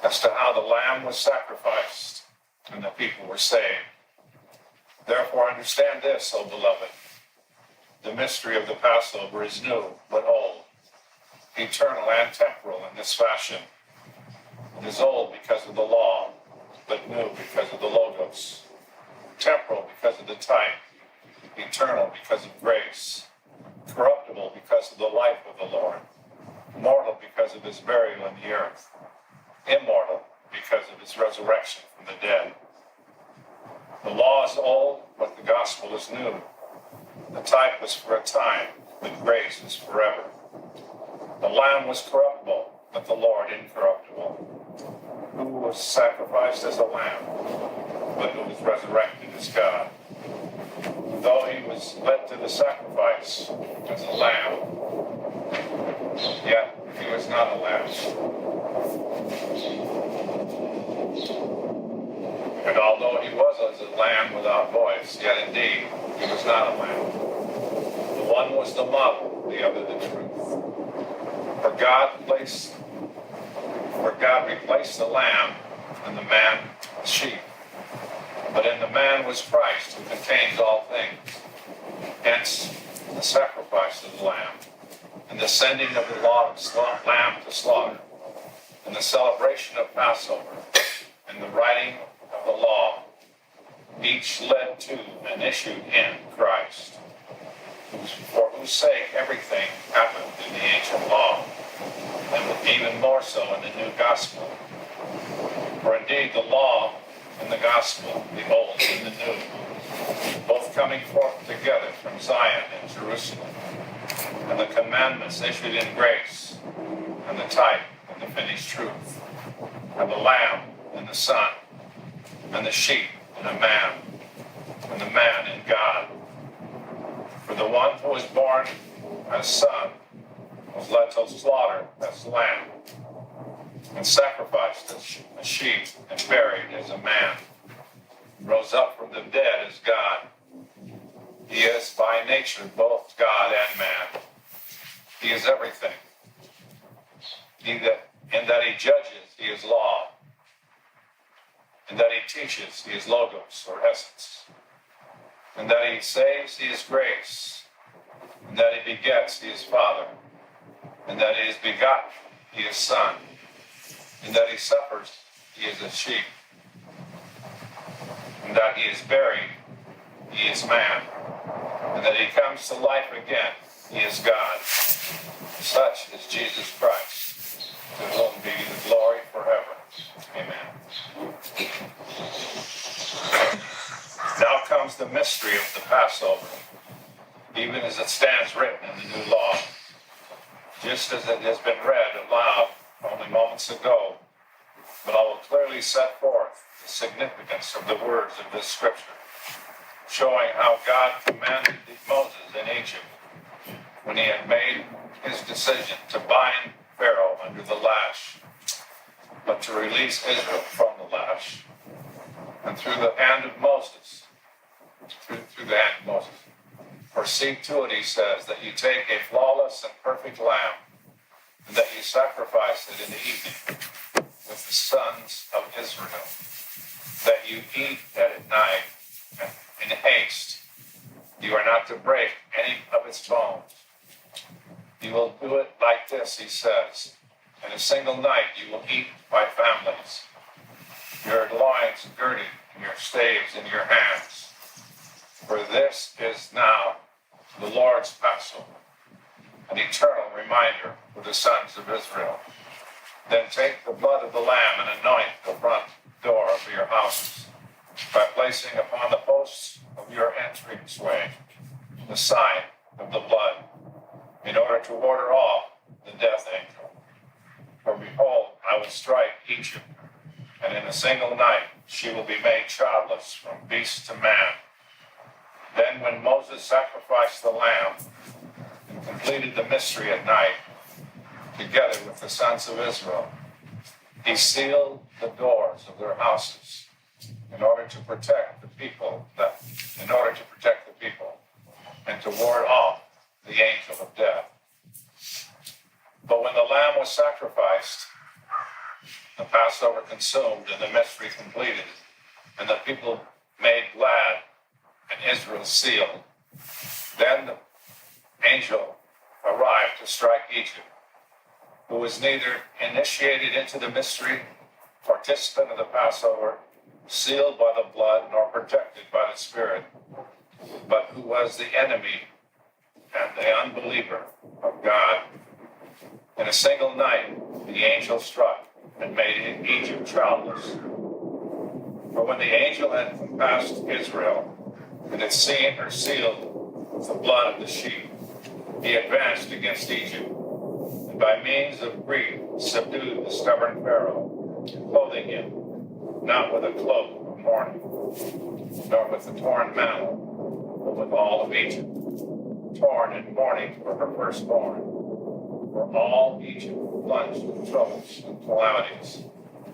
as to how the Lamb was sacrificed and the people were saved. Therefore understand this, O beloved. The mystery of the Passover is new, but old, eternal and temporal in this fashion. It is old because of the law, but new because of the Logos, temporal because of the type, eternal because of grace, corruptible because of the life of the Lord, mortal because of his burial in the earth, immortal because of his resurrection from the dead. The law is old, but the gospel is new. The type was for a time, but grace is forever. The Lamb was corruptible, but the Lord incorruptible. Who was sacrificed as a lamb, but who was resurrected as God. Though he was led to the sacrifice as a lamb, yet he was not a lamb. And although he was as a lamb without voice, yet indeed he was not a lamb. The one was the model, the other the truth. For God replaced the lamb and the man the sheep. But in the man was Christ, who contains all things. Hence, the sacrifice of the lamb, and the sending of the lamb to slaughter, and the celebration of Passover, and the writing of the law, each led to and issued in Christ, for whose sake everything happened in the ancient law, and even more so in the new gospel. For indeed the law and the gospel, the old and the new, both coming forth together from Zion and Jerusalem, and the commandments issued in grace, and the type and the finished truth, and the Lamb and the Son, and the sheep and the man in God. For the one who was born as son was led to slaughter as lamb, and sacrificed as a sheep, and buried as a man, rose up from the dead as God. He is by nature both God and man. He is everything. In that he judges, he is law. In that he teaches, he is logos, or essence. In that he saves, he is grace. In that he begets, he is Father. In that he is begotten, he is Son. In that he suffers, he is a sheep. In that he is buried, he is man. And that he comes to life again, he is God. Such is Jesus Christ, to whom be the glory forever. Amen. Now comes the mystery of the Passover, even as it stands written in the new law, just as it has been read aloud only moments ago. But I will clearly set forth the significance of the words of this scripture, showing how God commanded Moses in Egypt when he had made his decision to bind Pharaoh under the lash, but to release Israel from the lash. And through the hand of Moses, for see to it, he says, that you take a flawless and perfect lamb, and that you sacrifice it in the evening with the sons of Israel, that you eat at night and in haste. You are not to break any of its bones. You will do it like this, he says. In a single night you will eat by families, your loins girded, and your staves in your hands. For this is now the Lord's Passover, an eternal reminder for the sons of Israel. Then take the blood of the lamb and anoint the front door of your houses by placing upon the posts of your entranceway the sign of the blood, in order to ward off the death angel. For behold, I will strike Egypt, and in a single night she will be made childless from beast to man. Then when Moses sacrificed the lamb and completed the mystery at night, together with the sons of Israel, he sealed the doors of their houses in order to protect the people, and to ward off the angel of death. But when the lamb was sacrificed, the Passover consumed and the mystery completed, and the people made glad and Israel sealed. Then the angel arrived to strike Egypt, who was neither initiated into the mystery, participant of the Passover, sealed by the blood, nor protected by the Spirit, but who was the enemy and the unbeliever of God. In a single night, the angel struck and made Egypt childless. For when the angel had compassed Israel and had seen her sealed with the blood of the sheep, he advanced against Egypt, and by means of grief subdued the stubborn Pharaoh, clothing him not with a cloak of mourning, nor with a torn mantle, but with all of Egypt, torn in mourning for her firstborn. For all Egypt plunged in troubles and calamities,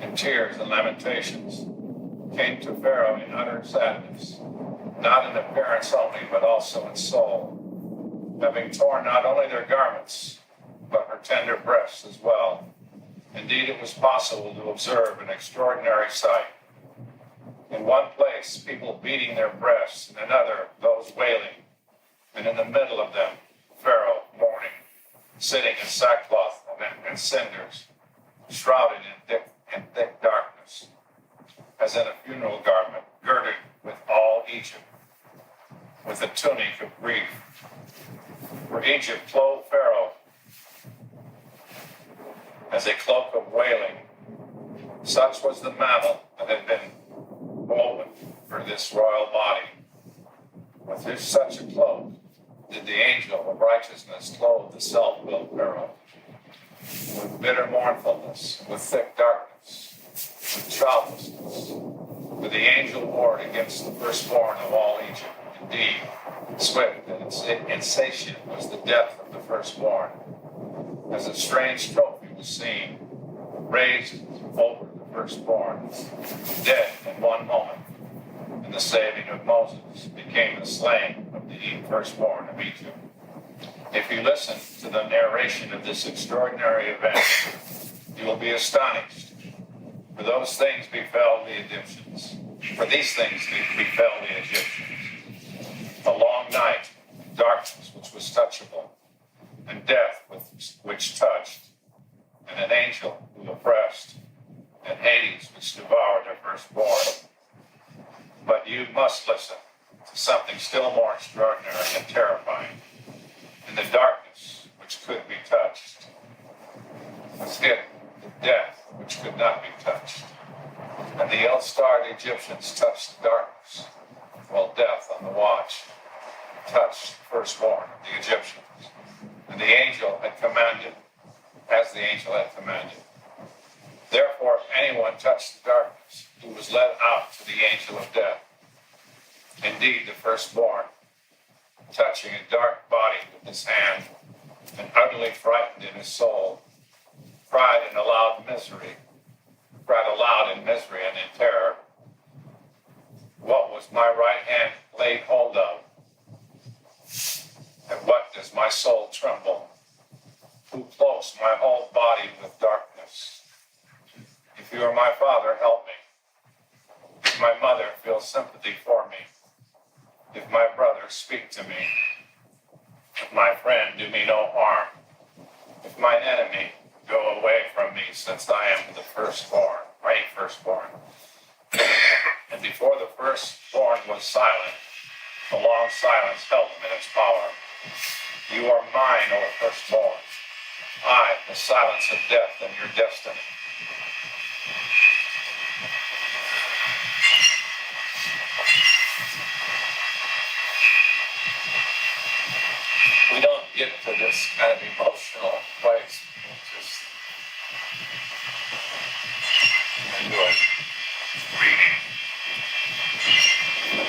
and tears and lamentations, came to Pharaoh in utter sadness, not in appearance only, but also in soul, having torn not only their garments, but her tender breasts as well. Indeed, it was possible to observe an extraordinary sight. In one place, people beating their breasts, in another, those wailing, and in the middle of them, Pharaoh mourning, sitting in sackcloth and cinders, shrouded in thick darkness, as in a funeral garment, girded with all Egypt, with a tunic of grief. For Egypt clothed Pharaoh as a cloak of wailing. Such was the mantle that had been woven for this royal body. With such a cloak did the angel of righteousness clothe the self-willed Pharaoh, with bitter mournfulness, with thick darkness, with childlessness. For the angel warred against the firstborn of all Egypt. Indeed, swift and insatiate was the death of the firstborn, as a strange trophy was seen, raised over the firstborn, dead in one moment. And the saving of Moses became the slaying of the firstborn of Egypt. If you listen to the narration of this extraordinary event, you will be astonished. For those things befell the Egyptians. For these things befell the Egyptians. A long night, darkness which was touchable, and death which touched, and an angel who oppressed, and Hades which devoured their firstborn. But you must listen to something still more extraordinary and terrifying. In the darkness which could be touched was hidden the death which could not be touched. And the ill-starred Egyptians touched the darkness, while death on the watch touched the firstborn of the Egyptians. And the angel had commanded, as the angel had commanded. Therefore, if anyone touched the darkness, he was led out to the angel of death. Indeed, the firstborn, touching a dark body with his hand, and utterly frightened in his soul, cried aloud in misery and in terror, what was my right hand laid hold of? And what does my soul tremble? Who clothes my whole body with darkness? If you are my father, help me. If my mother, feel sympathy for me. If my brother, speak to me. If my friend, do me no harm. If mine enemy, go away from me, since I am the firstborn, my firstborn. And before the firstborn was silent, the long silence held him in its power. You are mine, O firstborn. I, the silence of death and your destiny. We don't get to this kind of emotional place. Just enjoy reading.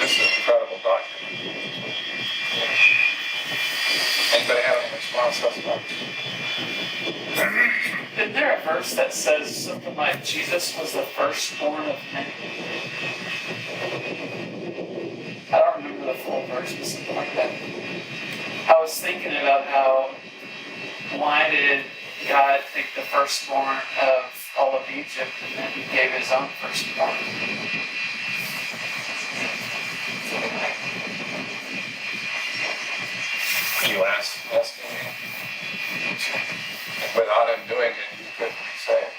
This is an incredible document. Anybody have any response thus far? Isn't there a verse that says something like Jesus was the firstborn of many? I don't remember the full verse, but something like that. I was thinking about why did God take the firstborn of all all of Egypt, and then he gave his own firstborn. You asking me? Without him doing it, you couldn't say it.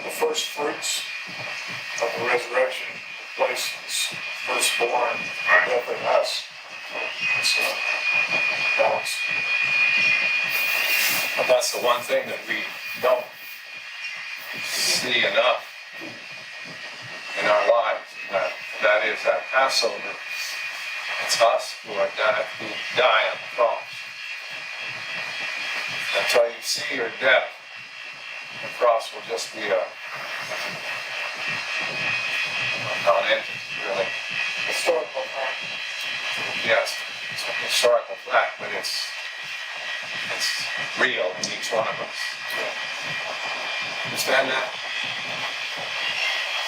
The first fruits of the resurrection place is firstborn, death in us. It's balance. But that's the one thing that we don't see enough in our lives. That is that Passover. It's us who die on the cross. Until you see your death, the cross will just be a non-entity, really. Historical fact. Yes, it's a historical fact, but it's real in each one of us. Understand that?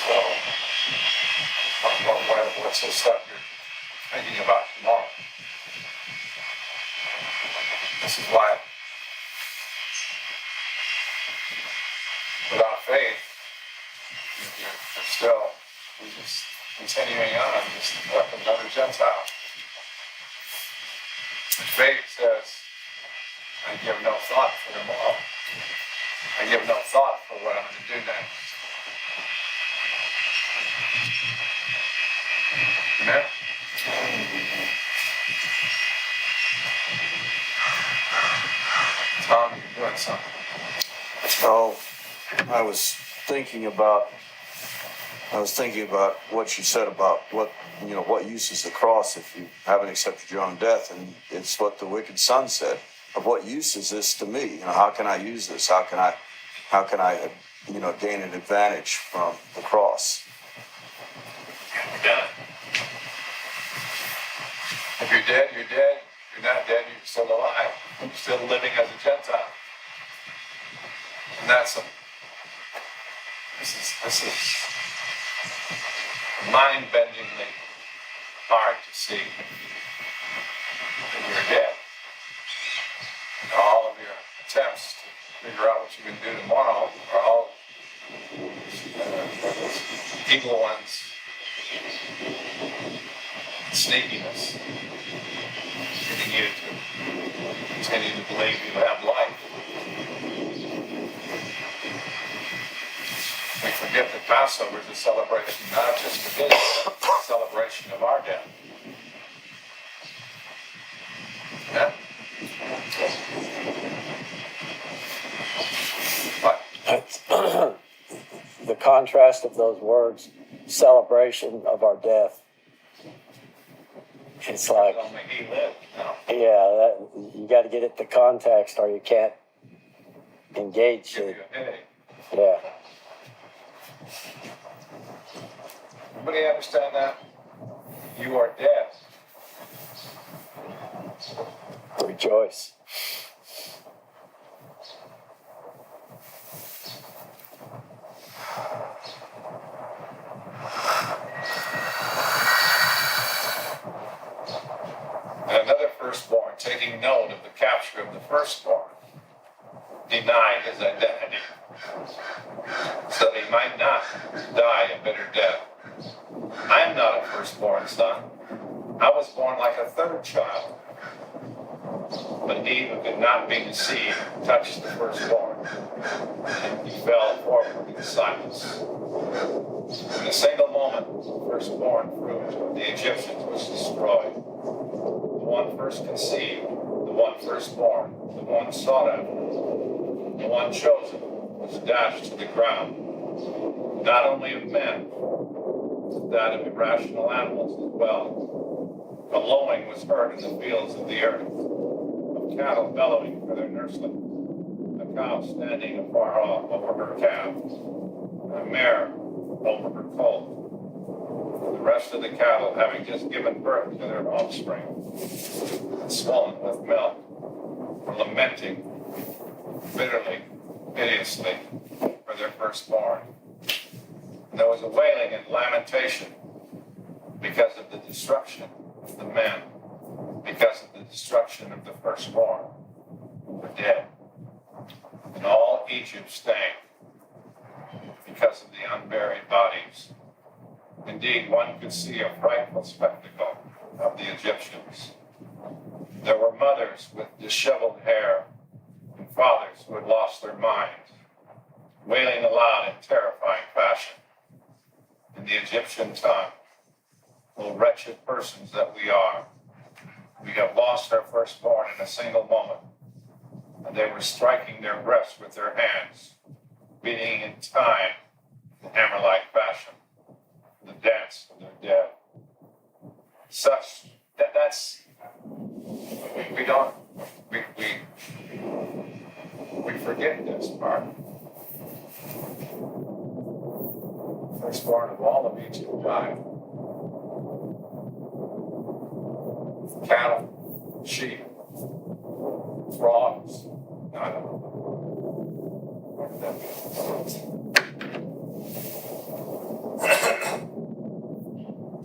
So, what's the stuff you're thinking about tomorrow? This is why, without faith, you're just continuing on, just like another Gentile. And faith says, I give no thought for tomorrow. I give no thought for what I'm going to do next. Amen? Tom, you're doing something. Oh, I was thinking about what you said about what use is the cross if you haven't accepted your own death, and it's what the wicked son said. Of what use is this to me? How can I use this? How can I gain an advantage from the cross? You're done. If you're dead, you're dead. If you're not dead, you're still alive. You're still living as a Gentile. And this is mind-bendingly hard to see that you're dead. And all of your attempts to figure out what you can do tomorrow are all evil ones. Sneakiness, getting you to continue to believe you have life. We forget that Passover is a celebration not just of his death, but a celebration of our death. Yeah? What? The contrast of those words, celebration of our death. It's like, Only he lived. No. you got to get it to context or you can't engage Give you it. a headache. Yeah. Everybody understand that? You are dead. Rejoice. And another firstborn, taking note of the capture of the firstborn, denied his identity so that he might not die a bitter death. I am not a firstborn son. I was born like a third child. But he who could not be deceived touched the firstborn, and he fell forward in silence. In a single moment, the firstborn fruit of the Egyptians was destroyed. The one first conceived, the one firstborn, the one sought after, the one chosen, was dashed to the ground, not only of men, but that of irrational animals as well. A lowing was heard in the fields of the earth, of cattle bellowing for their nurslings, a cow standing afar off over her calf, and a mare over her colt. The rest of the cattle having just given birth to their offspring, and swollen with milk, were lamenting bitterly, piteously for their firstborn. And there was a wailing and lamentation because of the destruction of the men, because of the destruction of the firstborn, who were dead. And all Egypt stank because of the unburied bodies. Indeed, one could see a frightful spectacle of the Egyptians. There were mothers with disheveled hair and fathers who had lost their minds, wailing aloud in terrifying fashion. In the Egyptian tongue, O wretched persons that we are, we have lost our firstborn in a single moment. And they were striking their breasts with their hands, beating in time the hammer-like fashion, the dance of their dead. That's we forget this part. Firstborn of all of Egypt died. Cattle, sheep, frogs. No, I don't know. What did that mean?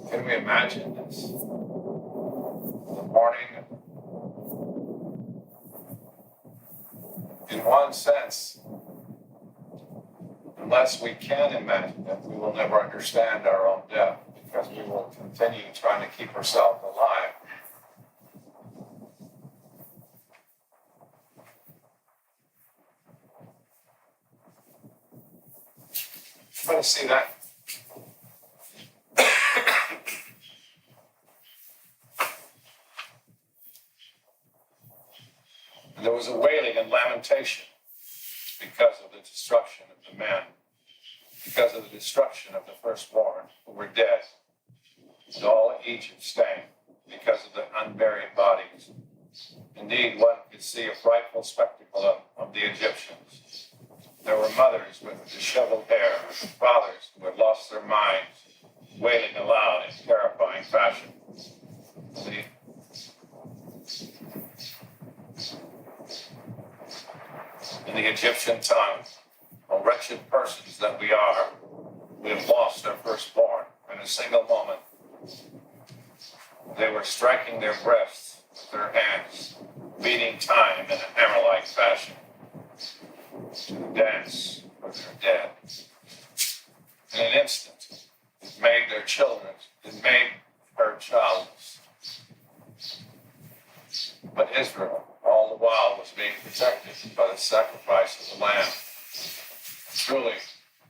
Can we imagine this? The morning. In one sense, unless we can imagine it, we will never understand our own death, because we will continue trying to keep ourselves alive. Try to see that. And there was a wailing and lamentation because of the destruction of the men, because of the destruction of the firstborn who were dead. And all Egypt stank because of the unburied bodies. Indeed, one could see a frightful spectacle of the Egyptians. There were mothers with disheveled hair, and fathers who had lost their minds, wailing aloud in terrifying fashion. In the Egyptian tongue, O wretched persons that we are, we have lost our firstborn in a single moment. They were striking their breasts with their hands, beating time in a hammer-like fashion, to dance with their dead. In an instant, it made their children, it made her childless. But Israel, all the while, was being protected by the sacrifice of the Lamb. Truly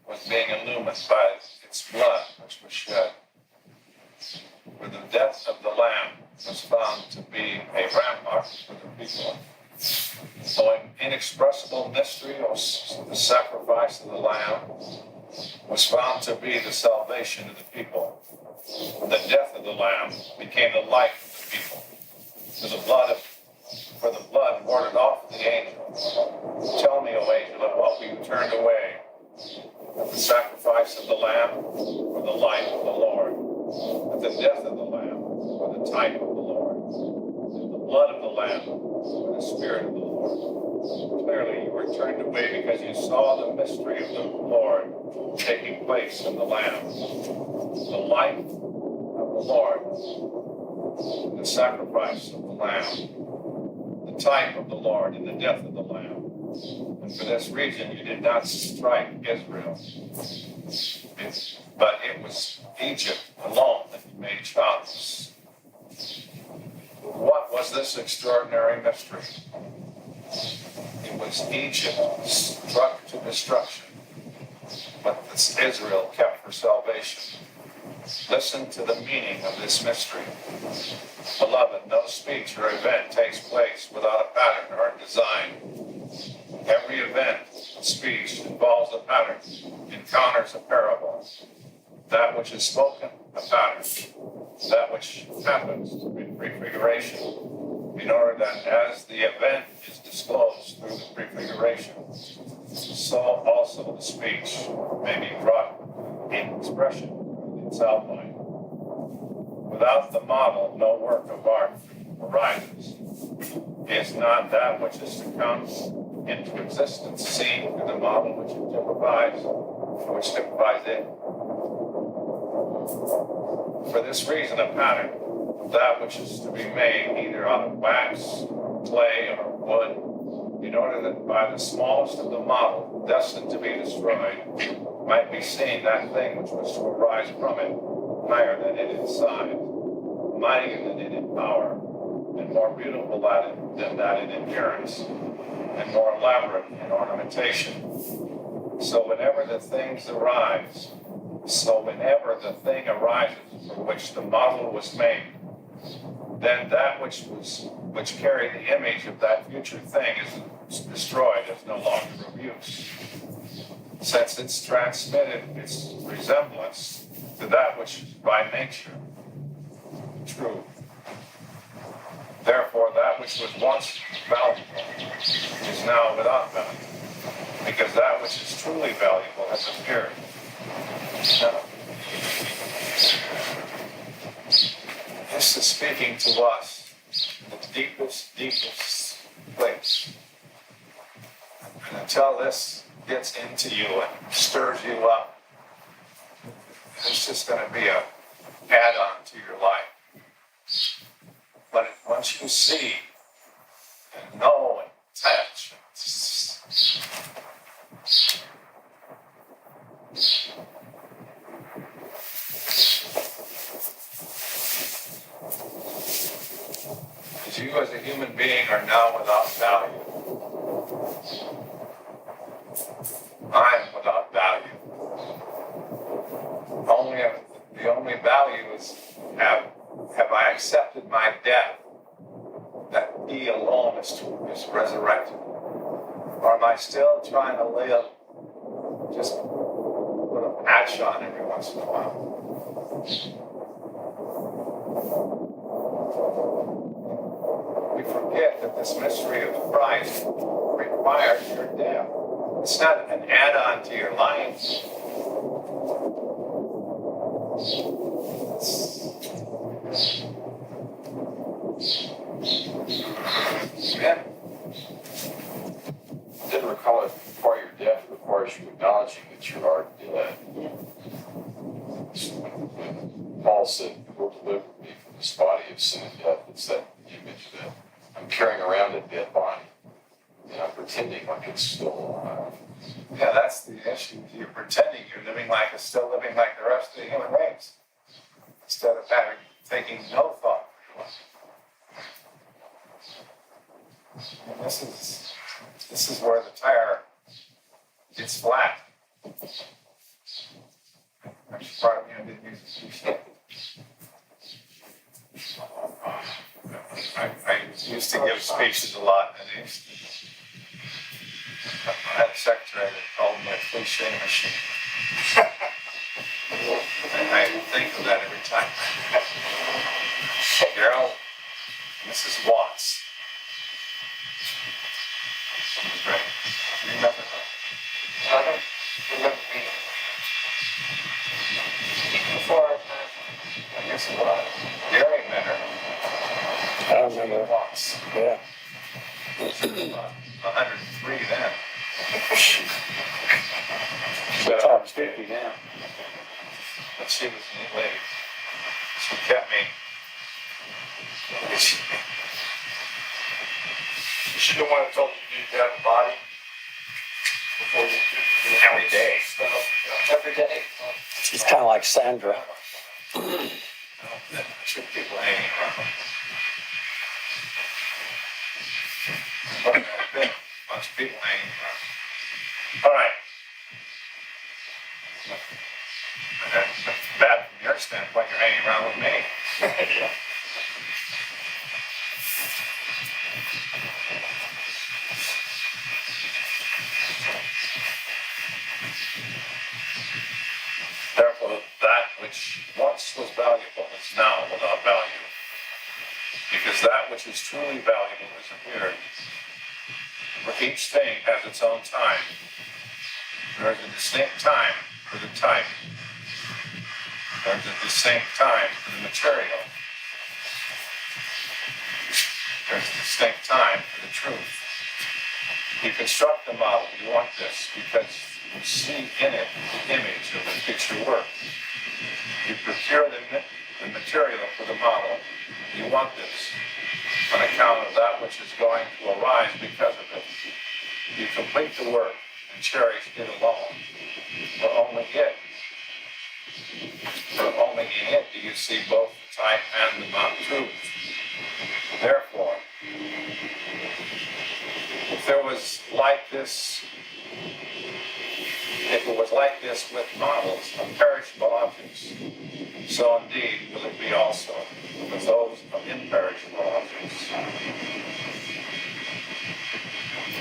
was being illumined by its blood which was shed. For the death of the Lamb was found to be a rampart for the people. So an inexpressible mystery of the sacrifice of the Lamb was found to be the salvation of the people. The death of the Lamb became the life of the people. For the blood warded off the angel. Tell me, O angel, of what you turned away, of the sacrifice of the Lamb or the life of the Lord, of the death of the Lamb or the type of the Lord, of the blood of the Lamb or the Spirit of the Lord. Clearly you were turned away because you saw the mystery of the Lord taking place in the Lamb. The life of the Lord, the sacrifice of the Lamb, the type of the Lord and the death of the Lamb. And for this reason you did not strike Israel, but it was Egypt alone that you made childless. What was this extraordinary mystery? It was Egypt struck to destruction, but Israel kept for salvation. Listen to the meaning of this mystery. Beloved, no speech or event takes place without a pattern or a design. Every event, speech, involves a pattern, encounters a parable. That which is spoken, a pattern. That which happens in prefiguration, in order that as the event is disclosed through the prefiguration, so also the speech may be brought in expression in its outline. Without the model, no work of art arises. Is not that which is to come into existence seen through the model which typifies it? For this reason, a pattern, that which is to be made either out of wax, clay, or wood, in order that by the smallest of the model destined to be destroyed, might be seen that thing which was to arise from it, higher than it in size, mightier than it in power, and more beautiful than that in appearance, and more elaborate in ornamentation. So whenever the thing arises for which the model was made, then that which carried the image of that future thing is destroyed, is no longer of use, since it's transmitted its resemblance to that which is by nature true. Therefore, that which was once valuable is now without value, because that which is truly valuable has appeared. Now, this is speaking to us in the deepest place. And until this gets into you and stirs you up, it's just going to be a add-on to your life. But once you see and know and touch, because you as a human being are now without value. I am without value. The only value is have I accepted my death, that He alone is resurrected? Or am I still trying to live, just put a patch on every once in a while? We forget that this mystery of Christ requires your death. It's not an add-on to your life. Amen. I didn't recall it before your death requires you acknowledging that you are dead. When Paul said, "You will deliver me from this body of sin and death," it's that image that I'm carrying around a dead body and I'm pretending like it's still alive. Yeah, that's the issue. You're pretending you're still living like the rest of the human race, instead of taking no thought for your life. And this is where the tire gets flat. Actually, part of me didn't use it. I used to give speeches a lot, and I had a secretary that called me a cliche machine. And I think of that every time. Carol, Mrs. Watts. She was great. You remember her? I don't remember meeting before our time. I guess it was. Gary met her. I don't remember. Watts. Yeah. 103 then. She times 50 now. But she was a neat lady. She kept me. You should have wanted to told you you need to have a body before you do Every day. stuff. Every day. She's kind of like Sandra. Should people hanging around. But there have been a bunch of people hanging around. All right. That's bad from your standpoint. You're hanging around with me. Yeah. Therefore, that which once was valuable is now without value, because that which is truly valuable has appeared. For each thing has its own time. There is a distinct time for the type. There is a distinct time for the material. There is a distinct time for the truth. You construct the model, you want this, because you see in it the image of the future work. You procure the material for the model. You want this on account of that which is going to arise because of it. You complete the work, and cherish it alone, for only in it do you see both the type and the truth. Therefore, if it was like this with models of perishable objects, so indeed will it be also with those of imperishable objects.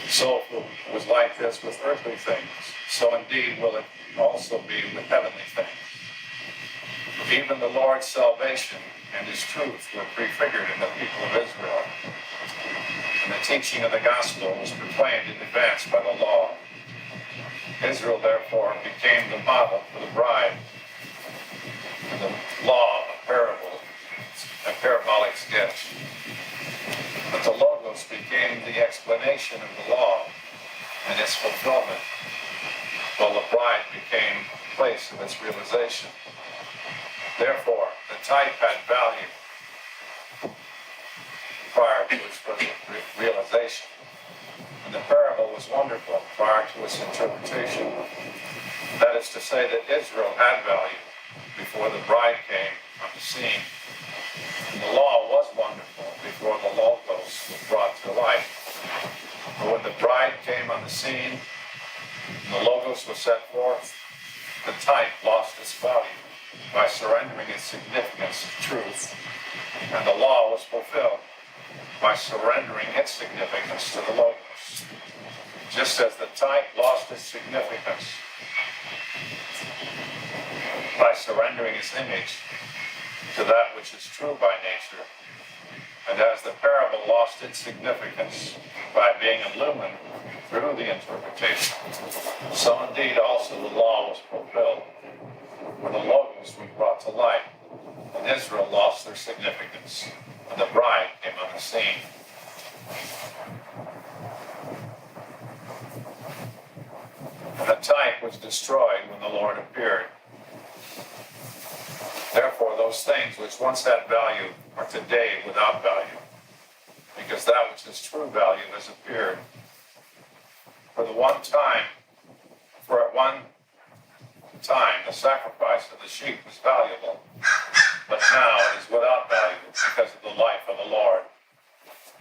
So if it was like this with earthly things, so indeed will it also be with heavenly things. Even the Lord's salvation and his truth were prefigured in the people of Israel, and the teaching of the gospel was proclaimed in advance by the law. Israel, therefore, became the model for the bride, and the law a parabolic sketch. But the Logos became the explanation of the law and its fulfillment, while the bride became the place of its realization. Therefore, the type had value prior to its realization, and the parable was wonderful prior to its interpretation. That is to say that Israel had value before the bride came on the scene. And the law was wonderful before the Logos was brought to light. But when the bride came on the scene and the Logos was set forth, the type lost its value by surrendering its significance to truth, and the law was fulfilled by surrendering its significance to the Logos. Just as the type lost its significance by surrendering its image to that which is true by nature, and as the parable lost its significance by being illumined through the interpretation, so indeed also the law was fulfilled, when the Logos was brought to light, and Israel lost their significance, and the bride came on the scene. And the type was destroyed when the Lord appeared. Therefore, those things which once had value are today without value, because that which is true value has appeared. For at one time, the sacrifice of the sheep was valuable, but now it is without value because of the life of the Lord.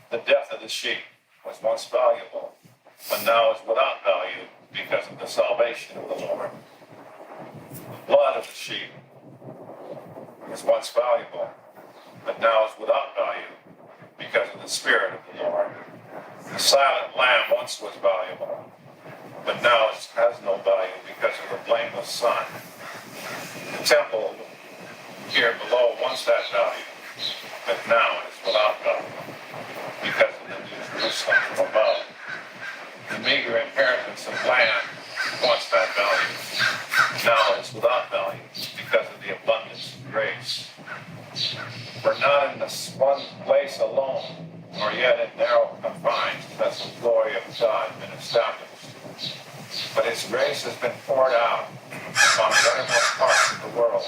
The death of the sheep was once valuable, but now is without value because of the salvation of the Lord. The blood of the sheep was once valuable, but now is without value because of the Spirit of the Lord. The silent lamb once was valuable, but now it has no value because of the blameless Son. The temple here below once had value, but now it is without value because of the New Jerusalem from above. The meager inheritance of land once had value, now it is without value because of the abundance of grace. For not in this one place alone, nor yet in narrow confines, has the glory of God been established. But His grace has been poured out upon the uttermost parts of the world.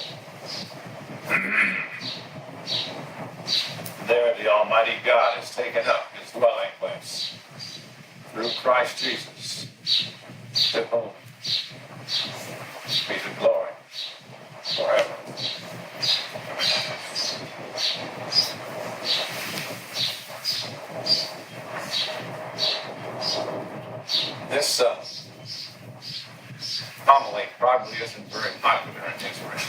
There the Almighty God has taken up His dwelling place through Christ Jesus, to whom be the glory forever. This homily probably isn't very popular in Israel,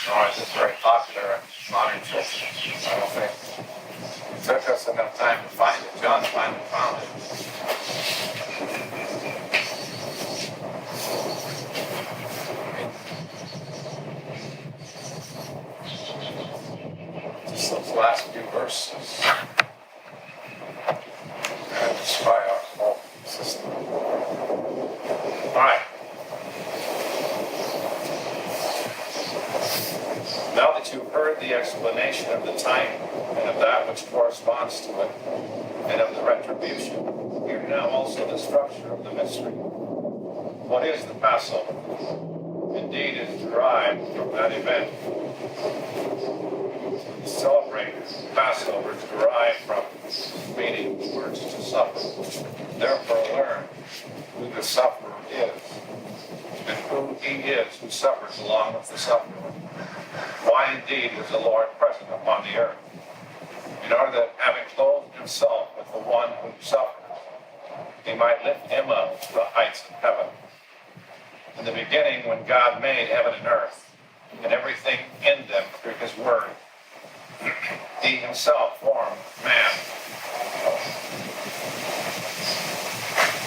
nor is it very popular in modern churches. I don't think it took us enough time to find it. John finally found it. Just those last few verses destroy our whole system. All right. Now that you've heard the explanation of the type and of that which corresponds to it, and of the retribution, hear now also the structure of the mystery. What is the Passover? Indeed, it is derived from that event. celebrate Passover is derived from meaning the words to suffer. Therefore learn who the sufferer is, and who he is who suffers along with the sufferer. Why indeed is the Lord present upon the earth? In order that, having clothed himself with the one who suffered, he might lift him up to the heights of heaven. In the beginning, when God made heaven and earth, and everything in them through his word, he himself formed man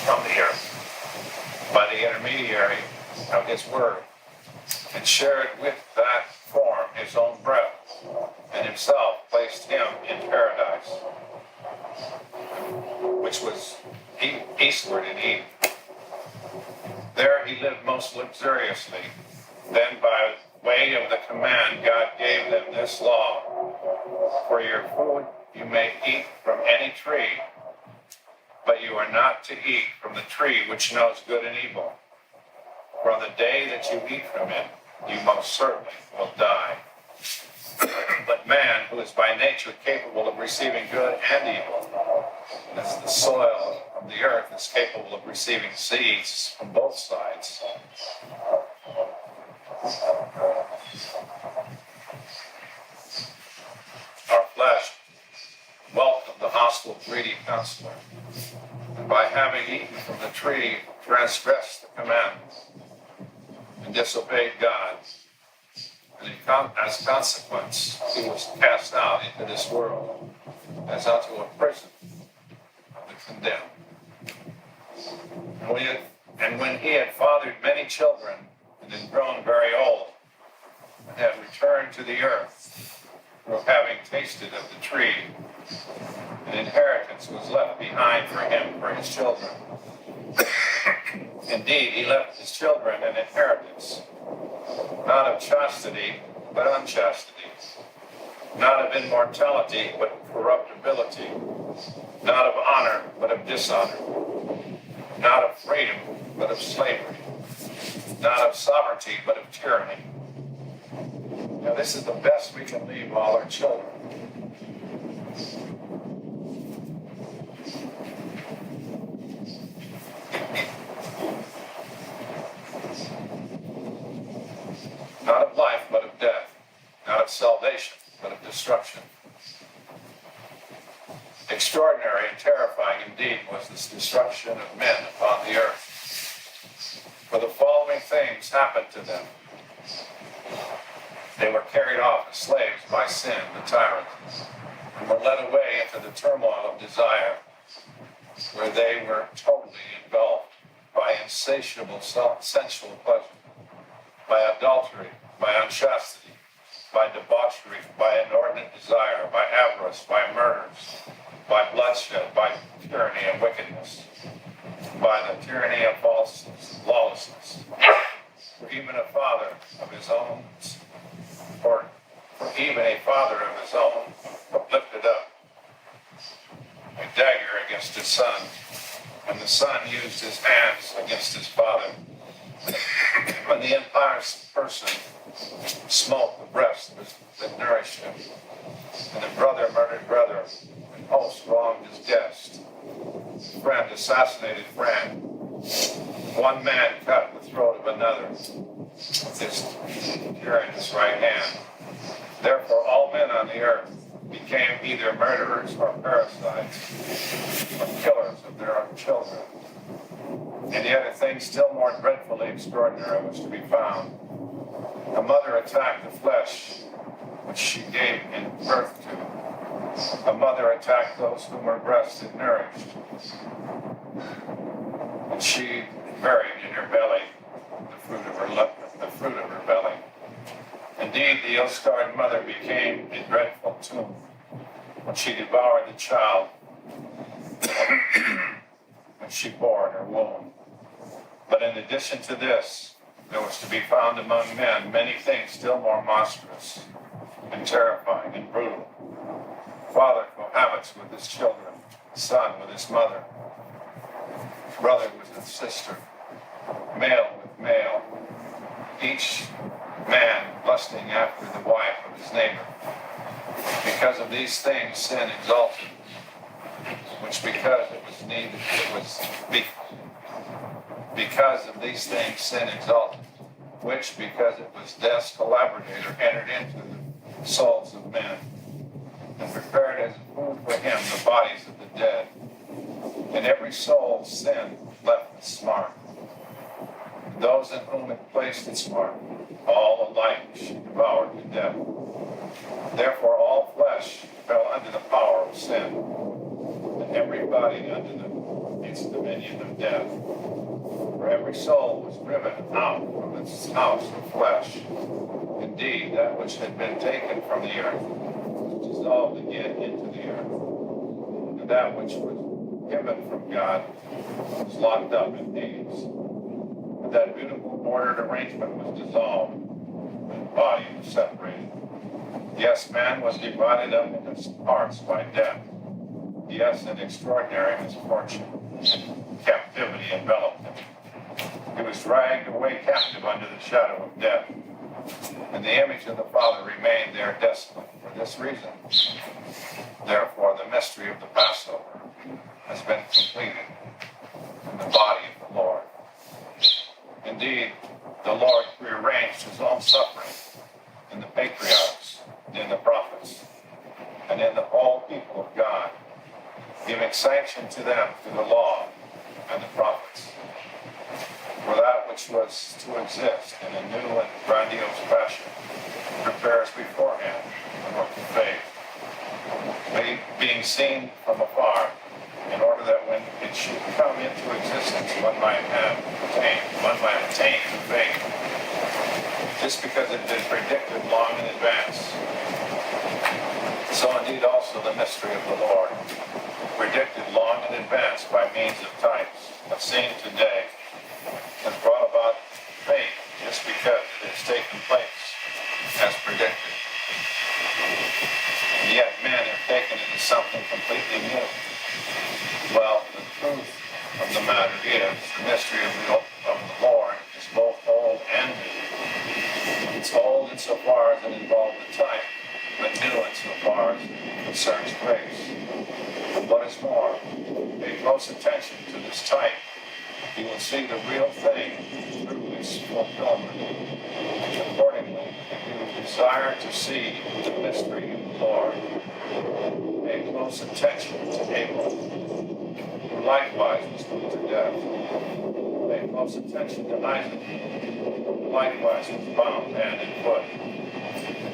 from the earth by the intermediary of his word, and shared with that form his own breath, and himself placed him in paradise, which was eastward in Eden. There he lived most luxuriously. Then by way of the command, God gave them this law: for your food you may eat from any tree, but you are not to eat from the tree which knows good and evil. For on the day that you eat from it, you most certainly will die. But man, who is by nature capable of receiving good and evil, as the soil of the earth is capable of receiving seeds from both sides, our flesh welcomed the hostile, greedy counselor, and by having eaten from the tree, transgressed the commandments and disobeyed God. And as consequence, he was cast out into this world as unto a prison of the condemned. And when he had fathered many children and had grown very old, and had returned to the earth, through having tasted of the tree, an inheritance was left behind for him for his children. Indeed, he left his children an inheritance, not of chastity, but unchastity, not of immortality, but corruptibility, not of honor, but of dishonor, not of freedom, but of slavery, not of sovereignty, but of tyranny. Now, this is the best we can leave all our children. Not of life, but of death. Not of salvation, but of destruction. Extraordinary and terrifying indeed was this destruction of men upon the earth. For the following things happened to them. They were carried off as slaves by sin, the tyrant, and were led away into the turmoil of desire, where they were totally engulfed by insatiable sensual pleasure, by adultery, by unchastity, by debauchery, by inordinate desire, by avarice, by murders, by bloodshed, by tyranny and wickedness, by the tyranny of lawlessness. For even a father of his own, for even a father of his own lifted up a dagger against his son, and the son used his hands against his father. When the impious person smote the breast that nourished him, and the brother murdered brother, and host wronged his guest, friend assassinated friend, one man cut the throat of another with his tyrannous right hand. Therefore all men on the earth became either murderers or parasites, or killers of their own children. And yet a thing still more dreadfully extraordinary was to be found. A mother attacked the flesh which she gave in birth to. A mother attacked those whom her breast had nourished. And she buried in her belly the fruit of her belly. Indeed, the ill-starred mother became a dreadful tomb when she devoured the child when she bore in her womb. But in addition to this, there was to be found among men many things still more monstrous and terrifying and brutal. Father cohabits with his children, son with his mother, brother with his sister, male with male, each man lusting after the wife of his neighbor. these things sin exalted, which because of these things sin exalted, which because it was death's collaborator entered into the souls of men, and prepared as food for him the bodies of the dead. And every soul sin left its mark. Those in whom it placed its mark, all alike she devoured to death. Therefore all flesh fell under the power of sin, and every body under its dominion of death. For every soul was driven out from its house of flesh. Indeed, that which had been taken from the earth was dissolved again into the earth. And that which was given from God was locked up in Hades. And that beautiful ordered arrangement was dissolved, and the body was separated. Yes, man was divided up into parts by death. Yes, an extraordinary misfortune. Captivity enveloped him. He was dragged away captive under the shadow of death. And the image of the Father remained there desolate for this reason. Therefore, the mystery of the Passover has been completed in the body of the Lord. Indeed, the Lord prearranged his own suffering in the patriarchs, in the prophets, and in the whole people of God, giving sanction to them through the law and the prophets. For that which was to exist in a new and grandiose fashion prepares beforehand the work of faith, being seen from afar, in order that when it should come into existence, one might attain to faith, just because it had been predicted long in advance. So indeed also the mystery of the Lord, predicted long in advance by means of types, but seen today, has brought about faith just because it has taken place as predicted. And yet men have taken it as something completely new. Well, the truth of the matter is the mystery of the Lord is both old and new. It's old insofar as it involved the type, but new insofar as it concerns grace. And what is more, pay close attention to this type. You will see the real thing through its fulfillment. Accordingly, if you desire to see the mystery of the Lord, pay close attention to April, who likewise was put to death. Pay close attention to Isaac, who likewise was bound hand and foot,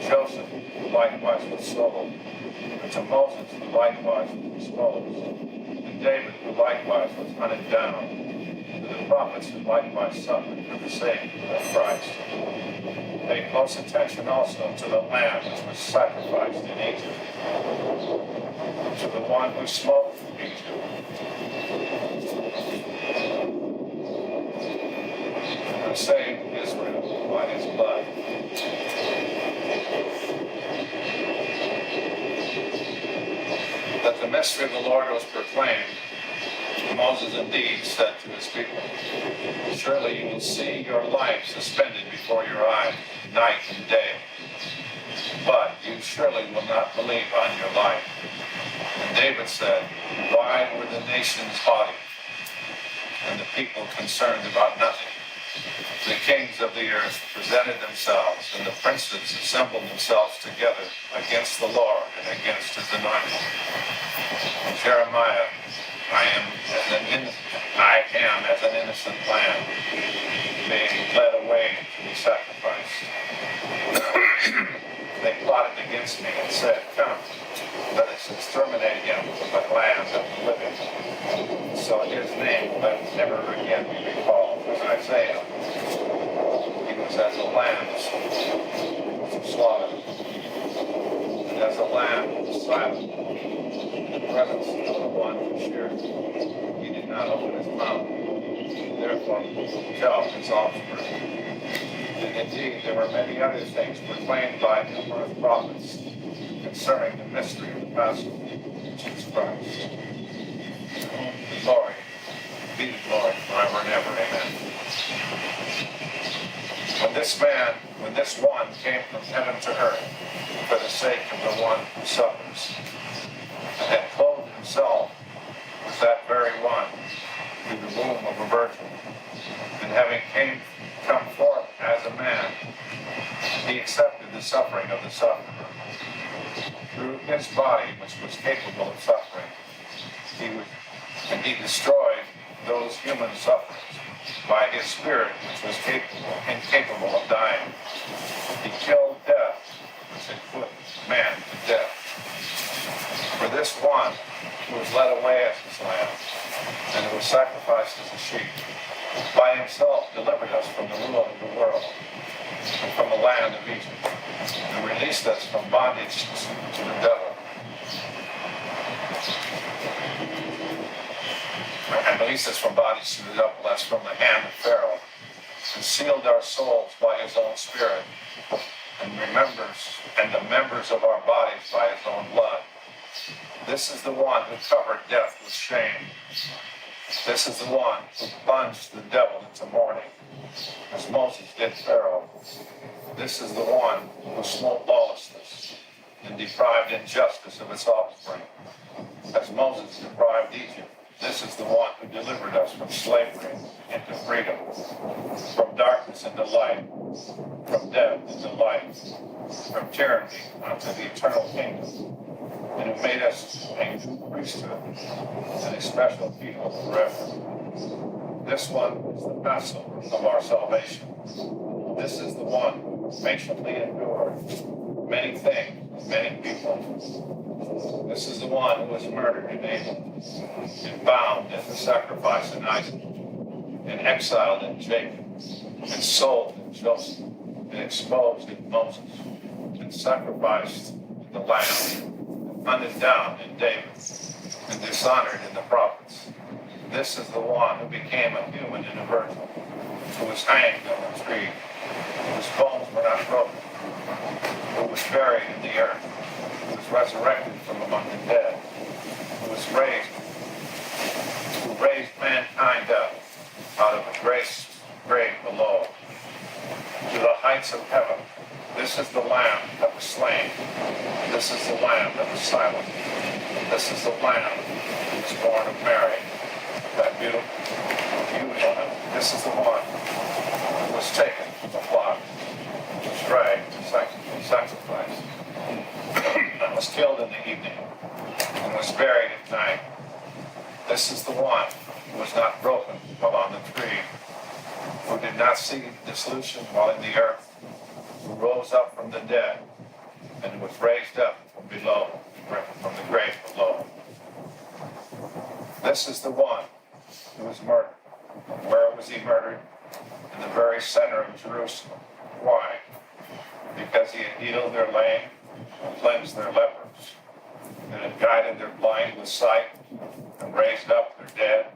to Joseph, who likewise was sold, and to Moses, who likewise was exposed, and David, who likewise was hunted down, to the prophets who likewise suffered for the sake of Christ. Pay close attention also to the lamb which was sacrificed in Egypt, to the one who smote Egypt, and who saved Israel by his blood. That the mystery of the Lord was proclaimed, Moses indeed said to his people, surely you will see your life suspended before your eyes, night and day. But you surely will not believe on your life. And David said, why were the nations haughty, and the people concerned about nothing? The kings of the earth presented themselves, and the princes assembled themselves together against the Lord and against his anointed. And Jeremiah, I am as an innocent lamb, being led away to be sacrificed. They plotted against me and said, come, let us exterminate him from the land of the living. So his name will never again be recalled. As Isaiah, he was as a lamb slaughtered, and as a lamb silent in the presence of the one who sheared him. He did not open his mouth. Therefore, tell his offspring. And indeed, there were many other things proclaimed by numerous prophets concerning the mystery of the Passover, Jesus Christ. To whom the glory, be the glory forever and ever. Amen. When this man when this one came from heaven to earth for the sake of the one who suffers, and had clothed himself with that very one through the womb of a virgin, and having come forth as a man, he accepted the suffering of the sufferer. Through his body, which was capable of suffering, he destroyed those human sufferings by his spirit, which was incapable of dying. He killed death, which had put man to death. For this one who was led away as his lamb, and who was sacrificed as a sheep, by himself delivered us from the rule of the world, and from the land of Egypt, and released us from bondage to the devil. And released us from bondage to the devil, as from the hand of Pharaoh, and sealed our souls by his own spirit, and the members of our bodies by his own blood. This is the one who covered death with shame. This is the one who plunged the devil into mourning, as Moses did Pharaoh. This is the one who smote lawlessness and deprived injustice of its offspring, as Moses deprived Egypt. This is the one who delivered us from slavery into freedom, from darkness into light, from death into life, from tyranny unto the eternal kingdom, and who made us a new priesthood and a special people forever. This one is the Passover of our salvation. This is the one who patiently endured many things, many people. This is the one who was murdered in Abel, and bound in the sacrifice in Isaac, and exiled in Jacob, and sold in Joseph, and exposed in Moses, and sacrificed in the Lamb, and hunted down in David, and dishonored in the prophets. This is the one who became a human in a virgin, who was hanged on a tree, whose bones were not broken, who was buried in the earth, who was resurrected from among the dead, who raised mankind up out of the grave below to the heights of heaven. This is the Lamb that was slain. This is the Lamb that was silent. This is the Lamb who was born of Mary, that beautiful Lamb. This is the one who was taken from the flock, was dragged to sacrifice, and was killed in the evening, and was buried at night. This is the one who was not broken while on the tree, who did not see dissolution while in the earth, who rose up from the dead, and who was raised up from the grave below. This is the one who was murdered. Where was he murdered? In the very center of Jerusalem. Why? Because he had healed their lame, and cleansed their lepers, and had guided their blind with sight, and raised up their dead.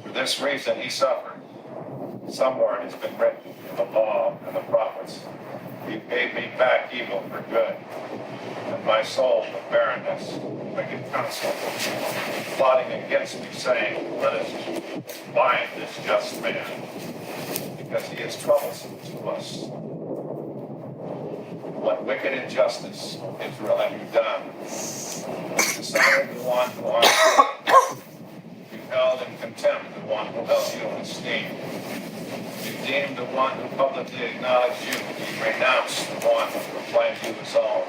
For this reason he suffered. Somewhere it has been written in the law and the prophets, "You gave me back evil for good, and my soul with barrenness, wicked counsel, plotting against me, saying, Let us bind this just man, because he is troublesome to us. What wicked injustice, Israel, have you done? You dishonored the one who honored you. You held in contempt the one who held you in esteem. You deemed the one who publicly acknowledged you. You renounced the one who proclaimed you his own.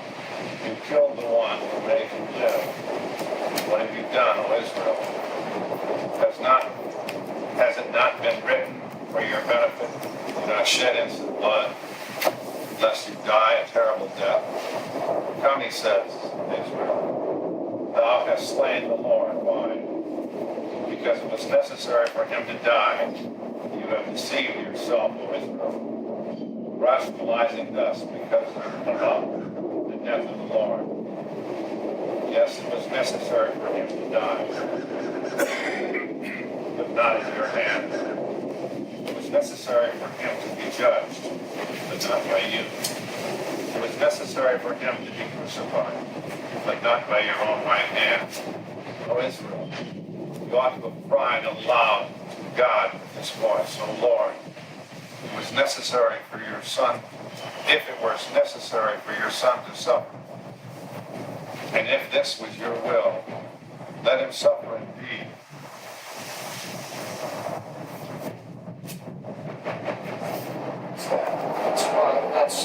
You killed the one who made you live. What have you done, O Israel? Has it not been written for your benefit? Do not shed innocent blood, lest you die a terrible death. Come, he says, Israel, thou hast slain the Lord. Why? Because it was necessary for him to die. You have deceived yourself, O Israel, rationalizing thus because of the death of the Lord. Yes, it was necessary for him to die, but not in your hand. It was necessary for him to be judged, but not by you. It was necessary for him to be crucified, but not by your own right hand. O Israel, you ought to have cried aloud to God with this voice, O Lord, it was necessary for your Son if it was necessary for your son to suffer. And if this was your will, let him suffer indeed. That's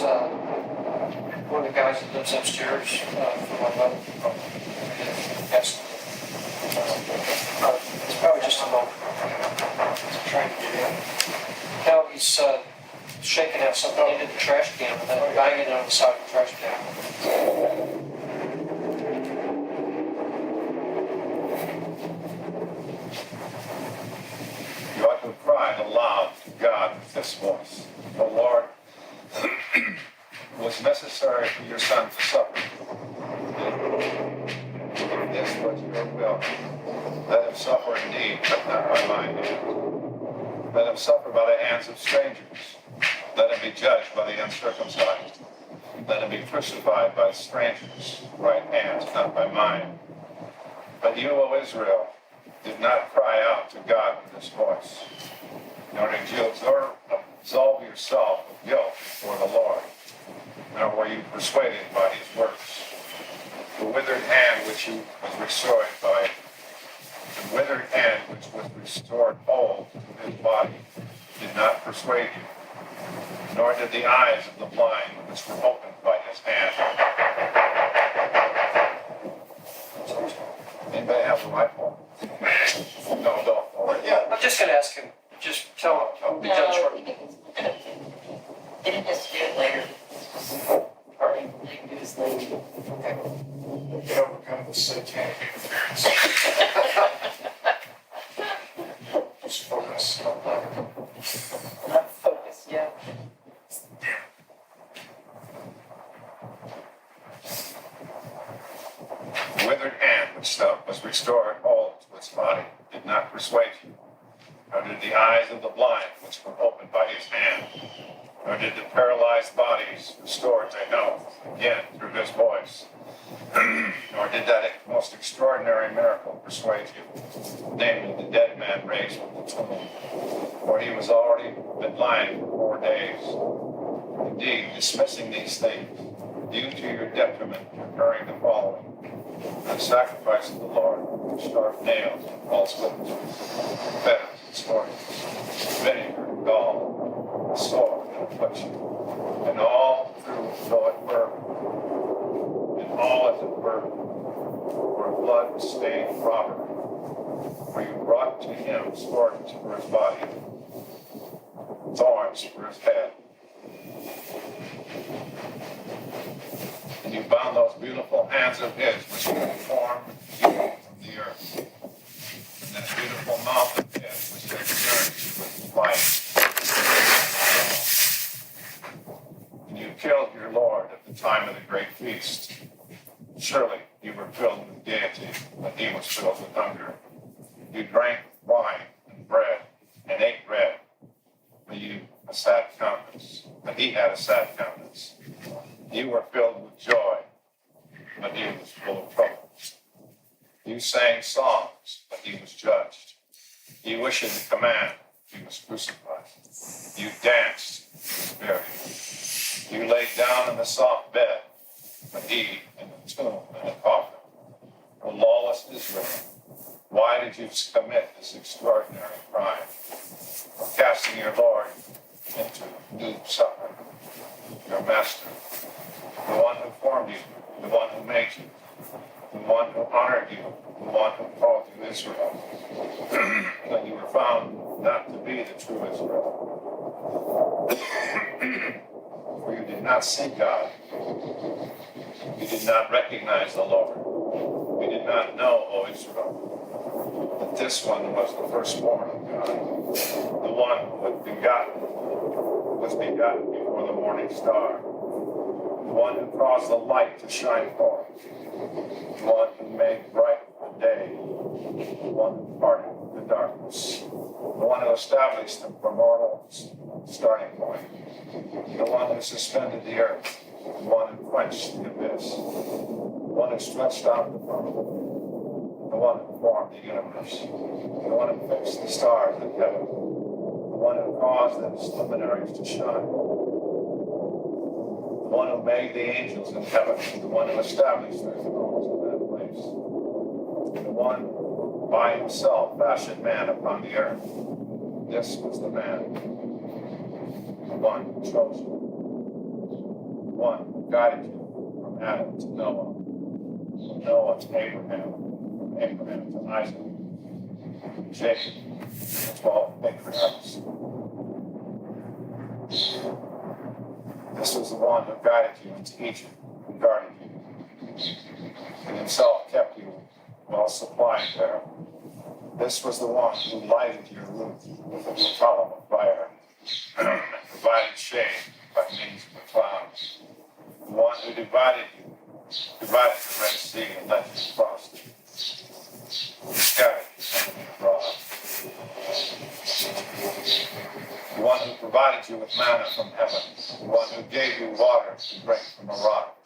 one of the guys that lives upstairs for my mother. Yes. It's probably just a moment. He's trying to get in. Now he's shaking out something into the trash can and then banging it on the side of the trash can. You ought to have cried aloud to God with this voice. O Lord, it was necessary for your son to suffer. If this was your will, let him suffer indeed, but not by my hand. Let him suffer by the hands of strangers. Let him be judged by the uncircumcised. Let him be crucified by strangers' right hands, not by mine. But you, O Israel, did not cry out to God with this voice, nor did you absolve yourself of guilt before the Lord, nor were you persuaded by his works. The withered hand which was restored whole to his body did not persuade you, nor did the eyes of the blind which were opened by his hand. Anybody have a rifle? No, don't. Yeah, I'm just going to ask him. Just tell him. I'll be done shortly. They didn't have to do it later. Pardon, they can do this later. Okay. Get overcome the satanic interference. Just focus. Not focused, yeah. The withered hand which was restored whole to its body did not persuade you, nor did the eyes of the blind which were opened by his hand, nor did the paralyzed bodies restored to health again through his voice, nor did that most extraordinary miracle persuade you, namely the dead man raised from the tomb, for he was already been lying for 4 days. Indeed, dismissing these things, due to your detriment, preparing the following: the sacrifice of the Lord, sharp nails and false witnesses, fetters and scourges, vinegar and gall, sword and affliction, and all through though it were, and all as it were, for a blood-stained robber, for you brought to him scourges for his body, thorns for his head, and you bound those beautiful hands of his which had formed you from the earth, and that beautiful mouth of his which had nourished with life. And you killed your Lord at the time of the great feast. Surely you were filled with gaiety, but he was filled with hunger. You drank wine and bread, and ate bread, but he had a sad countenance. You were filled with joy, but he was full of trouble. You sang songs, but he was judged. You issued the command, he was crucified. You danced, he was buried. You laid down in the soft bed, but he in the tomb and a coffin. O lawless Israel, why did you commit this extraordinary crime? Casting your Lord into new suffering, your master, the one who formed you, the one who made you, the one who honored you, the one who called you Israel. But you were found not to be the true Israel. For you did not see God. You did not recognize the Lord. You did not know, O Israel, that this one was the firstborn of God, the one who was begotten before the morning star, the one who caused the light to shine forth, the one who made bright the day, the one who parted the darkness, the one who established the primordial starting point, the one who suspended the earth, the one who quenched the abyss, the one who stretched out the firmament, the one who formed the universe, the one who fixed the stars in heaven, the one who caused its luminaries to shine, one who made the angels in heaven, the one who established their thrones in that place, the one who by himself fashioned man upon the earth. This was the man, the one who chose you, the one who guided you from Adam to Noah, from Noah to Abraham, from Abraham to Isaac, Jacob, the 12 patriarchs. This was the one who guided you into Egypt and guarded you, and himself kept you well supplied there. This was the one who lighted your roof with a column of fire and provided shade by means of the clouds. The one who divided the Red Sea and let you cross it. He scattered the enemy abroad. The one who provided you with manna from heaven. The one who gave you water to drink from a rock.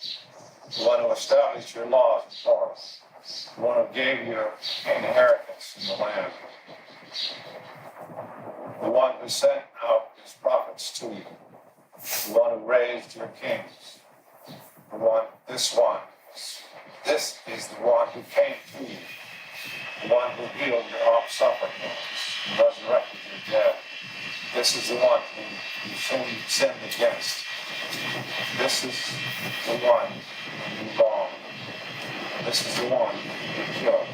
The one who established your laws in Torah. The one who gave you your inheritance in the land. The one who sent out his prophets to you. The one who raised your kings. This is the one who came to you. The one who healed your suffering and resurrected your dead. This is the one who you sinned against. This is the one who you wronged. This is the one who killed.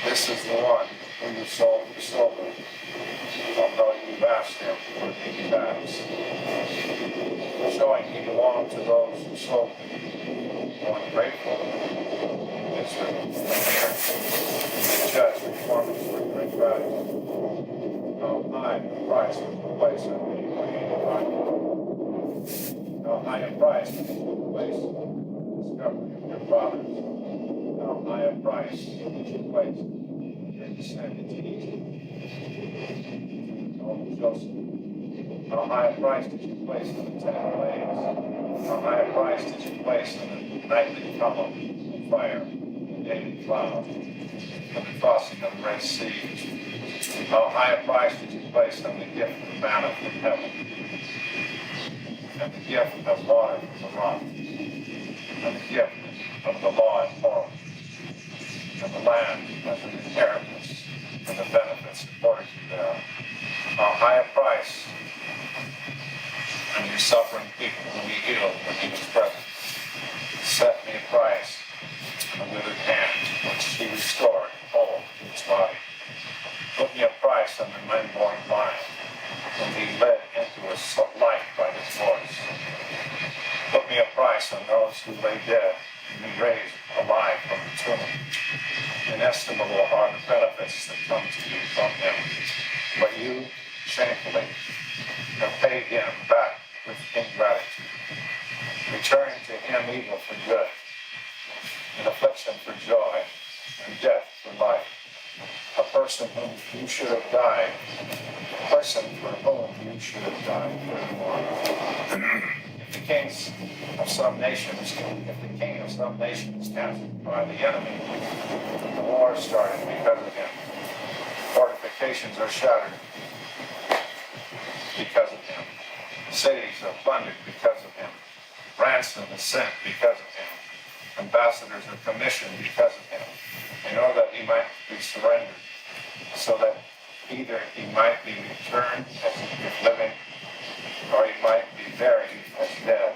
This is the one who you sold for silver, although you've asked him for 80 bags, showing he belonged to those who sold him. Ungrateful Israel, the judge reformed for your ingratitude. How high the price was the place I paid for 85. How high a price was the place the discovery of your fathers. How high a price did you place your descent into Egypt? Oh, Joseph. How high a price did you place on the 10 plagues? How high a price did you place on the nightly column of fire, the daily cloud, and the crossing of the Red Sea? How high a price did you place on the gift of manna from heaven, and the gift of water from the rock, and the gift of the law and Torah, and the land as an inheritance, and the benefits according to there? How high a price on your suffering people whom he healed when he was present? Set me a price on a withered hand, which he restored whole to its body. Put me a price on the men-born blind, whom he led into a light by his voice. Put me a price on those who lay dead, and he raised alive from the tomb. Inestimable are the benefits that come to you from him. But you, shamefully, have paid him back with ingratitude, returning to him evil for good, and affliction for joy, and death for life. A person whom you should have died, a person for whom you should have died. If the king of some nations is captured by the enemy, the war started because of him. Fortifications are shattered because of him. Cities are plundered because of him. Ransom is sent because of him. Ambassadors are commissioned because of him, in order that he might be surrendered, so that either he might be returned as if living, or he might be buried as dead.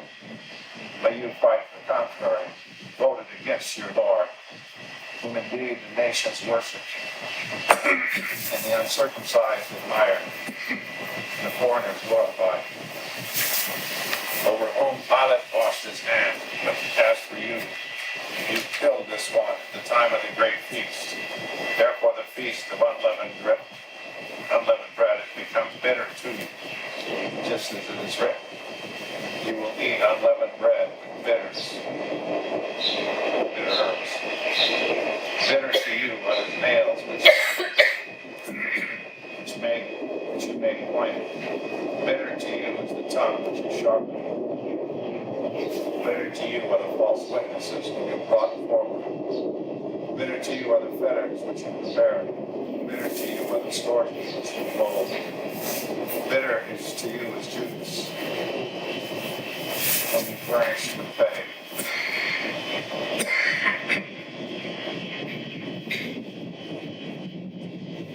But you fight the contrary, voted against your Lord, whom indeed the nations worship, and the uncircumcised admire, and the foreigners glorify, over whom Pilate washed his hands. But as for you, you killed this one at the time of the great feast. Therefore the feast of unleavened bread becomes bitter to you, just as it is written. You will eat unleavened bread with bitter herbs. Bitter to you are the nails which you made pointed. Bitter to you is the tongue which you sharpened. Bitter to you are the false witnesses whom you brought forward. Bitter to you are the fetters which you prepared. Bitter to you are the scourges which you mold. Bitter is to you is Judas, whom you furnished with pay.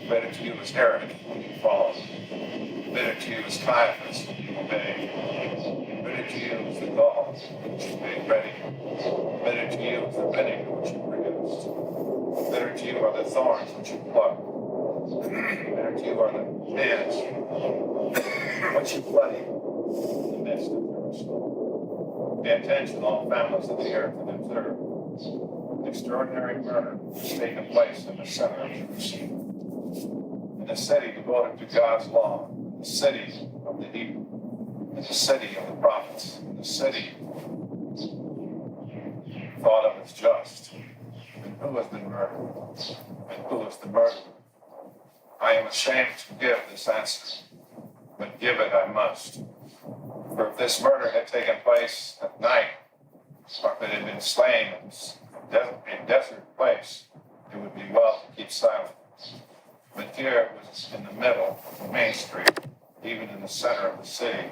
Better to you is Herod when you follow. Better to you is Caiaphas when you obey. Better to you is the gall which you made ready. Better to you is the vinegar which you produced. Better to you are the thorns which you plucked. Better to you are the hands which you bloody in the midst of Jerusalem. Pay attention, all families of the earth, and observe. An extraordinary murder has taken place in the center of Jerusalem. In a city devoted to God's law, in the city of the Hebrew, in the city of the prophets, in the city thought of as just. And who has been murdered? And who is the murderer? I am ashamed to give this answer, but give it I must. For if this murder had taken place at night, or if it had been slain in a desert place, it would be well to keep silent. But here it was in the middle of the main street, even in the center of the city,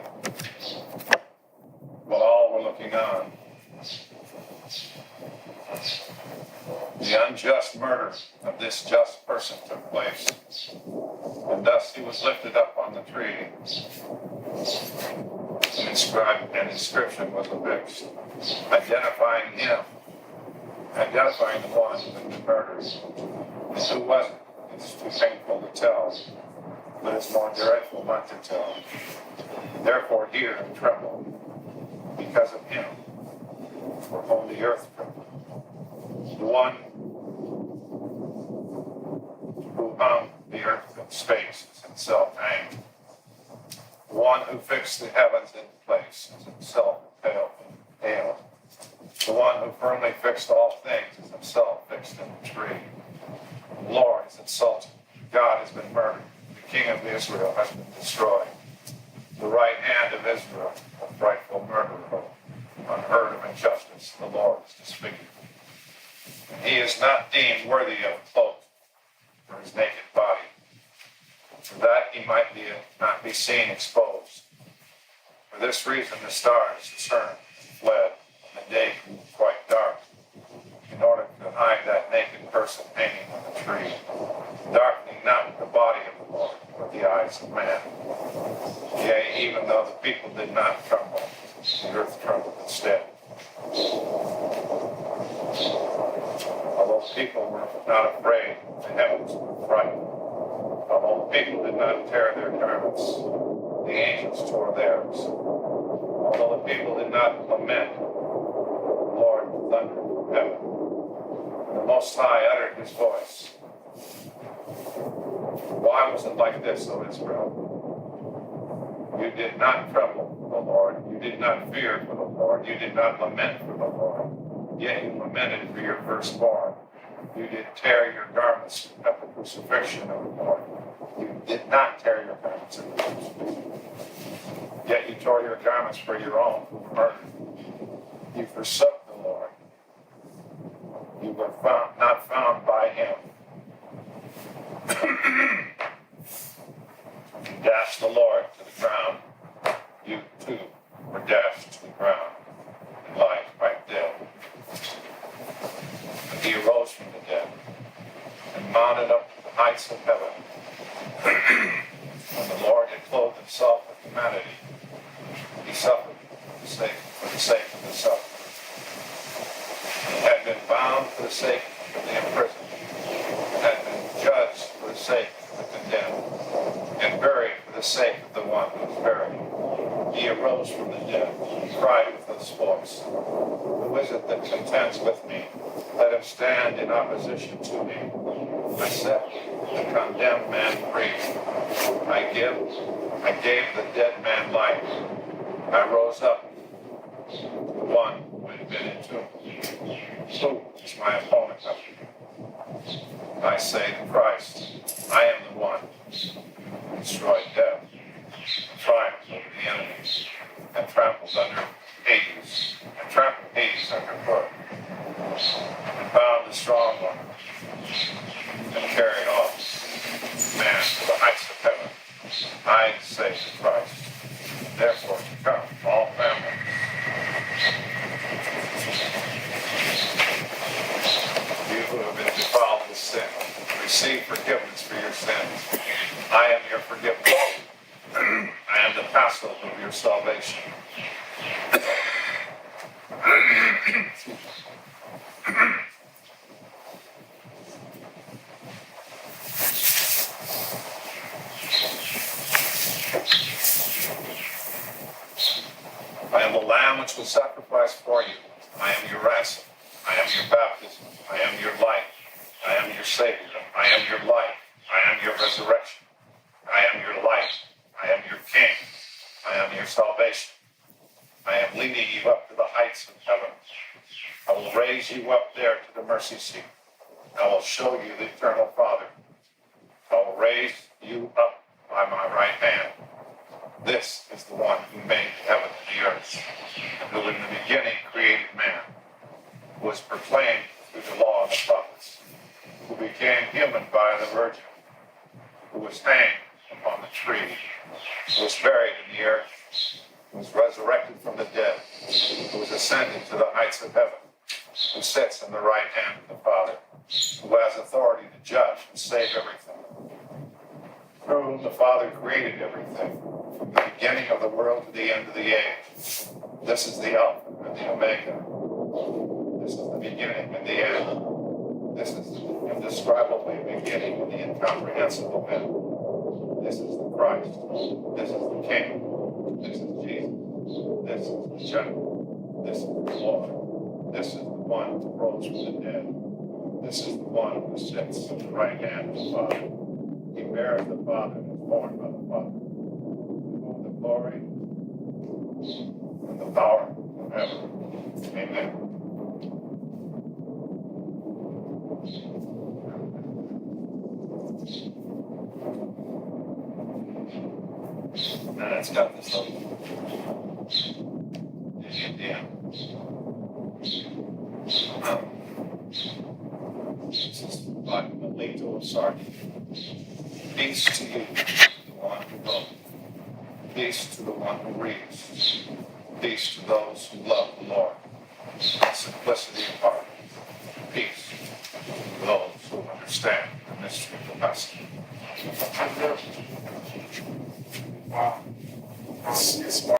while all were looking on. The unjust murder of this just person took place, and thus he was lifted up on the tree. An inscription was affixed, identifying the one who had been murdered. And who was it? It's too painful to tell, but it's more dreadful not to tell. Therefore hear and tremble, because of him, for whom the earth trembled. The one who hung the earth in space is himself hanged. The one who fixed the heavens into place is himself impaled. The one who firmly fixed all things is himself fixed in the tree. The Lord is insulted. God has been murdered. The King of Israel has been destroyed. The right hand of Israel, a frightful murderer, unheard of injustice, the Lord is disfigured. And he is not deemed worthy of a cloak for his naked body, for that he might not be seen exposed. For this reason the stars turned and fled, and the day grew quite dark, in order to hide that naked person hanging on the tree, darkening not the body of the Lord, but the eyes of man. Yea, even though the people did not tremble, the earth trembled instead. Although the people were not afraid, the heavens were frightened. Although the people did not tear their garments, the angels tore theirs. Although the people did not lament, the Lord thundered from heaven. The Most High uttered his voice. Why was it like this, O Israel? You did not tremble for the Lord. You did not fear for the Lord. You did not lament for the Lord. Yet you lamented for your firstborn. You did tear your garments at the crucifixion of the Lord. You did not tear your garments at the crucifixion. Yet you tore your garments for your own who were murdered. You forsook the Lord. You were not found by him. You dashed the Lord to the ground. You too were dashed to the ground and lie quite dead. But he arose from the dead and mounted up to the heights of heaven. When the Lord had clothed himself with humanity, he suffered for the sake of the suffering. He had been bound for the sake of the imprisoned, had been judged for the sake of the condemned, and buried for the sake of the one who was buried. He arose from the dead, and cried with his voice, Who is it that contends with me? Let him stand in opposition to me. I set the condemned man free. I gave the dead man life. I rose up, the one who had been entombed. Who is my opponent? I say the Christ. I am the one who destroyed death, triumphed over the enemies, and trampled Hades underfoot, and bound the strong one, and carried off man to the heights of heaven. I say the Christ. Therefore to come, all families, salvation. I am the Lamb which was sacrificed for you. I am your ransom. I am your baptism. I am your life. I am your Savior. I am your life. I am your resurrection. I am your light. I am your King. I am your salvation. I am leading you up to the heights of heaven. I will raise you up there to the mercy seat. I will show you the eternal Father. I will raise you up by my right hand. This is the one who made heaven and the earth, and who in the beginning created man, who was proclaimed through the law and the prophets, who became human by the Virgin, who was hanged upon the tree, who was buried in the earth, who was resurrected from the dead, who was ascended to the heights of heaven, who sits in the right hand of the Father, who has authority to judge and save everything, through whom the Father created everything, from the beginning of the world to the end of the age. This is the Alpha and the Omega. This is the beginning and the end. This is the indescribable beginning and the incomprehensible end. This is the Christ. This is the King. This is Jesus. This is the General. This is the Lord. This is the one who rose from the dead. This is the one who sits at the right hand of the Father. He bears the Father and is born by the Father. To whom the glory and the power forever. Amen. And it's got this little Indian. This is by Melito of Sardis. Peace to you, the one who wrote. Peace to the one who reads. Peace to those who love the Lord. Simplicity of heart. Peace to those who understand the mystery of the gospel. Wow. It's